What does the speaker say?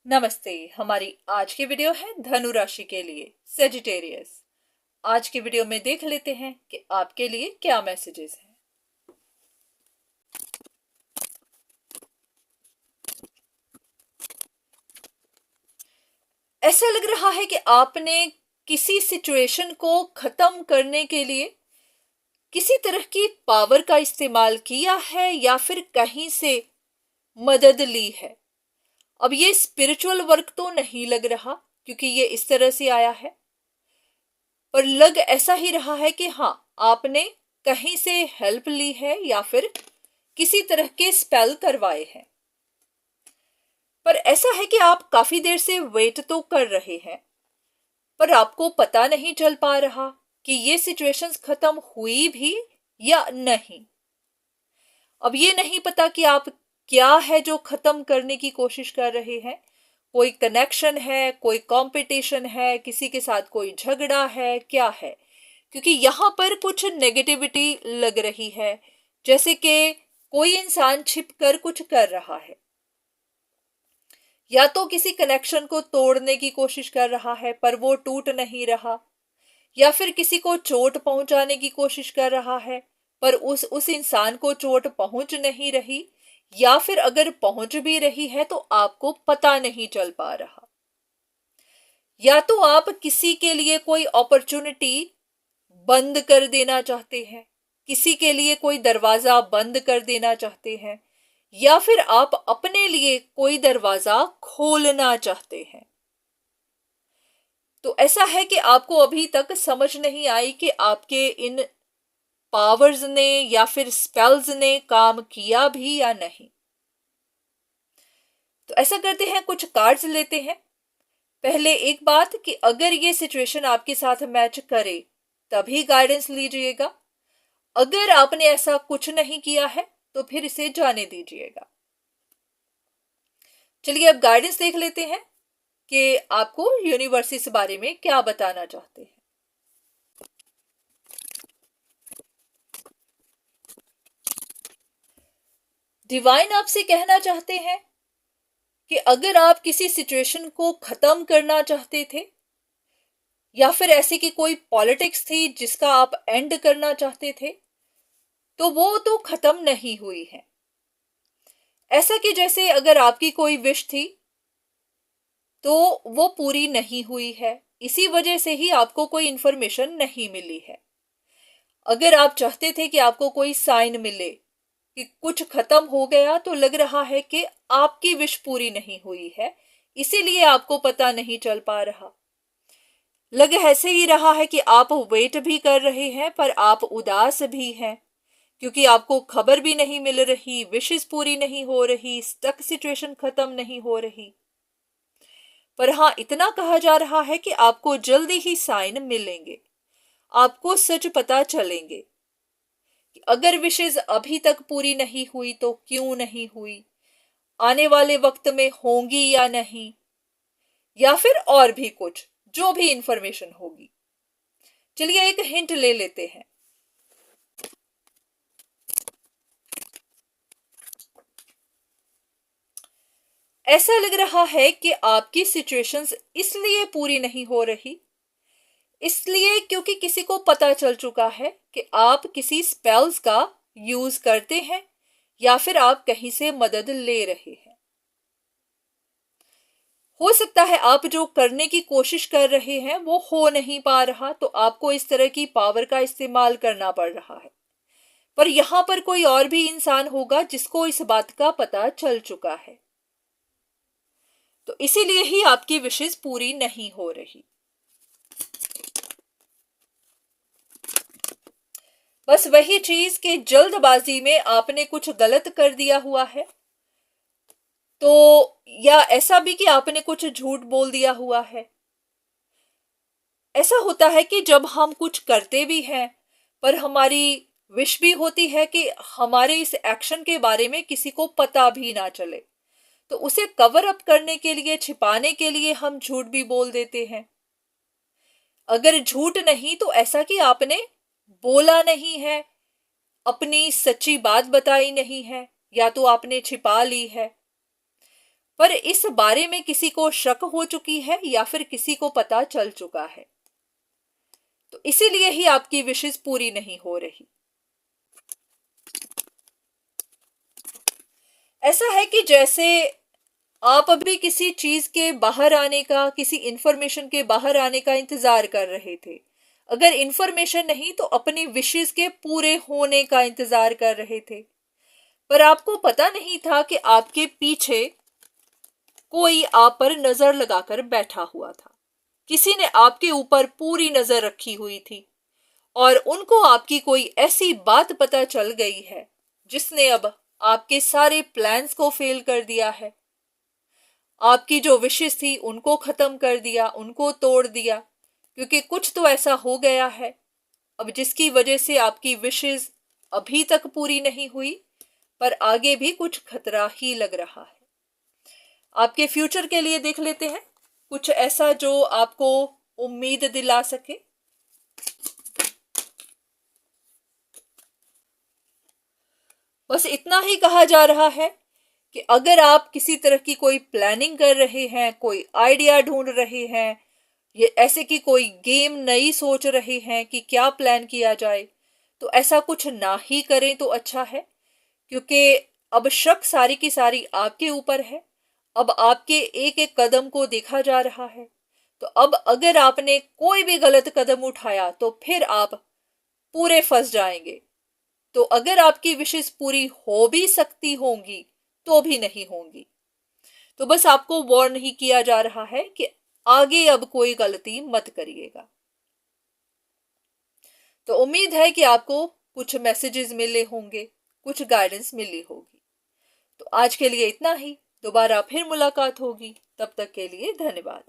नमस्ते। हमारी आज की वीडियो है धनु राशि के लिए, सेजिटेरियस। आज की वीडियो में देख लेते हैं कि आपके लिए क्या मैसेजेस हैं। ऐसा लग रहा है कि आपने किसी सिचुएशन को खत्म करने के लिए किसी तरह की पावर का इस्तेमाल किया है या फिर कहीं से मदद ली है। अब ये स्पिरिचुअल वर्क तो नहीं लग रहा, क्योंकि ये इस तरह से आया है, पर लग ऐसा ही रहा है कि हाँ, आपने कहीं से हेल्प ली है या फिर किसी तरह के स्पेल करवाए हैं। पर ऐसा है कि आप काफी देर से वेट तो कर रहे हैं, पर आपको पता नहीं चल पा रहा कि ये सिचुएशंस खत्म हुई भी या नहीं। अब ये नहीं पता कि आप क्या है जो खत्म करने की कोशिश कर रहे हैं। कोई कनेक्शन है, कोई कंपटीशन है, किसी के साथ कोई झगड़ा है, क्या है? क्योंकि यहां पर कुछ नेगेटिविटी लग रही है, जैसे कि कोई इंसान छिप कर कुछ कर रहा है, या तो किसी कनेक्शन को तोड़ने की कोशिश कर रहा है पर वो टूट नहीं रहा, या फिर किसी को चोट पहुंचाने की कोशिश कर रहा है पर उस इंसान को चोट पहुंच नहीं रही, या फिर अगर पहुंच भी रही है तो आपको पता नहीं चल पा रहा। या तो आप किसी के लिए कोई अपॉर्चुनिटी बंद कर देना चाहते हैं, किसी के लिए कोई दरवाजा बंद कर देना चाहते हैं, या फिर आप अपने लिए कोई दरवाजा खोलना चाहते हैं। तो ऐसा है कि आपको अभी तक समझ नहीं आई कि आपके इन पावर्स ने या फिर स्पेल्स ने काम किया भी या नहीं। तो ऐसा करते हैं, कुछ कार्ड्स लेते हैं। पहले एक बात कि अगर ये सिचुएशन आपके साथ मैच करे तभी गाइडेंस लीजिएगा। अगर आपने ऐसा कुछ नहीं किया है तो फिर इसे जाने दीजिएगा। चलिए अब गाइडेंस देख लेते हैं कि आपको यूनिवर्स इस बारे में क्या बताना चाहते हैं। डिवाइन आपसे कहना चाहते हैं कि अगर आप किसी सिचुएशन को खत्म करना चाहते थे, या फिर ऐसी की कोई पॉलिटिक्स थी जिसका आप एंड करना चाहते थे, तो वो तो खत्म नहीं हुई है। ऐसा कि जैसे अगर आपकी कोई विश थी तो वो पूरी नहीं हुई है, इसी वजह से ही आपको कोई इंफॉर्मेशन नहीं मिली है। अगर आप चाहते थे कि आपको कोई साइन मिले कि कुछ खत्म हो गया, तो लग रहा है कि आपकी विश पूरी नहीं हुई है, इसीलिए आपको पता नहीं चल पा रहा। लग ऐसे ही रहा है कि आप वेट भी कर रहे हैं पर आप उदास भी हैं, क्योंकि आपको खबर भी नहीं मिल रही, विशेष पूरी नहीं हो रही, स्टक सिचुएशन खत्म नहीं हो रही। पर हाँ, इतना कहा जा रहा है कि आपको जल्दी ही साइन मिलेंगे, आपको सच पता चलेंगे कि अगर विशेष अभी तक पूरी नहीं हुई तो क्यों नहीं हुई, आने वाले वक्त में होंगी या नहीं, या फिर और भी कुछ जो भी इंफॉर्मेशन होगी। चलिए एक हिंट ले लेते हैं। ऐसा लग रहा है कि आपकी सिचुएशंस इसलिए पूरी नहीं हो रही, इसलिए क्योंकि किसी को पता चल चुका है कि आप किसी स्पेल्स का यूज करते हैं या फिर आप कहीं से मदद ले रहे हैं। हो सकता है आप जो करने की कोशिश कर रहे हैं वो हो नहीं पा रहा, तो आपको इस तरह की पावर का इस्तेमाल करना पड़ रहा है। पर यहां पर कोई और भी इंसान होगा जिसको इस बात का पता चल चुका है, तो इसीलिए ही आपकी विशेष पूरी नहीं हो रही। बस वही चीज कि जल्दबाजी में आपने कुछ गलत कर दिया हुआ है, तो या ऐसा भी कि आपने कुछ झूठ बोल दिया हुआ है। ऐसा होता है कि जब हम कुछ करते भी हैं पर हमारी विश भी होती है कि हमारे इस एक्शन के बारे में किसी को पता भी ना चले, तो उसे कवर अप करने के लिए, छिपाने के लिए हम झूठ भी बोल देते हैं। अगर झूठ नहीं तो ऐसा कि आपने बोला नहीं है, अपनी सच्ची बात बताई नहीं है, या तो आपने छिपा ली है। पर इस बारे में किसी को शक हो चुकी है या फिर किसी को पता चल चुका है, तो इसीलिए ही आपकी विशेष पूरी नहीं हो रही। ऐसा है कि जैसे आप अभी किसी चीज के बाहर आने का, किसी इंफॉर्मेशन के बाहर आने का इंतजार कर रहे थे। अगर इंफॉर्मेशन नहीं तो अपनी विशेष के पूरे होने का इंतजार कर रहे थे, पर आपको पता नहीं था कि आपके पीछे कोई आप पर नजर लगाकर बैठा हुआ था। किसी ने आपके ऊपर पूरी नजर रखी हुई थी और उनको आपकी कोई ऐसी बात पता चल गई है जिसने अब आपके सारे प्लान्स को फेल कर दिया है। आपकी जो विशेष थी उनको खत्म कर दिया, उनको तोड़ दिया, क्योंकि कुछ तो ऐसा हो गया है अब जिसकी वजह से आपकी विशेष अभी तक पूरी नहीं हुई, पर आगे भी कुछ खतरा ही लग रहा है। आपके फ्यूचर के लिए देख लेते हैं कुछ ऐसा जो आपको उम्मीद दिला सके। बस इतना ही कहा जा रहा है कि अगर आप किसी तरह की कोई प्लानिंग कर रहे हैं, कोई आइडिया ढूंढ रहे हैं, ये ऐसे कि कोई गेम नई सोच रहे हैं कि क्या प्लान किया जाए, तो ऐसा कुछ ना ही करें तो अच्छा है, क्योंकि अब शक सारी की सारी आपके ऊपर है। अब आपके एक एक कदम को देखा जा रहा है, तो अब अगर आपने कोई भी गलत कदम उठाया तो फिर आप पूरे फंस जाएंगे। तो अगर आपकी विशेष पूरी हो भी सकती होंगी तो भी नहीं होंगी। तो बस आपको वार्न ही किया जा रहा है कि आगे अब कोई गलती मत करिएगा। तो उम्मीद है कि आपको कुछ मैसेजेस मिले होंगे, कुछ गाइडेंस मिली होगी। तो आज के लिए इतना ही, दोबारा फिर मुलाकात होगी, तब तक के लिए धन्यवाद।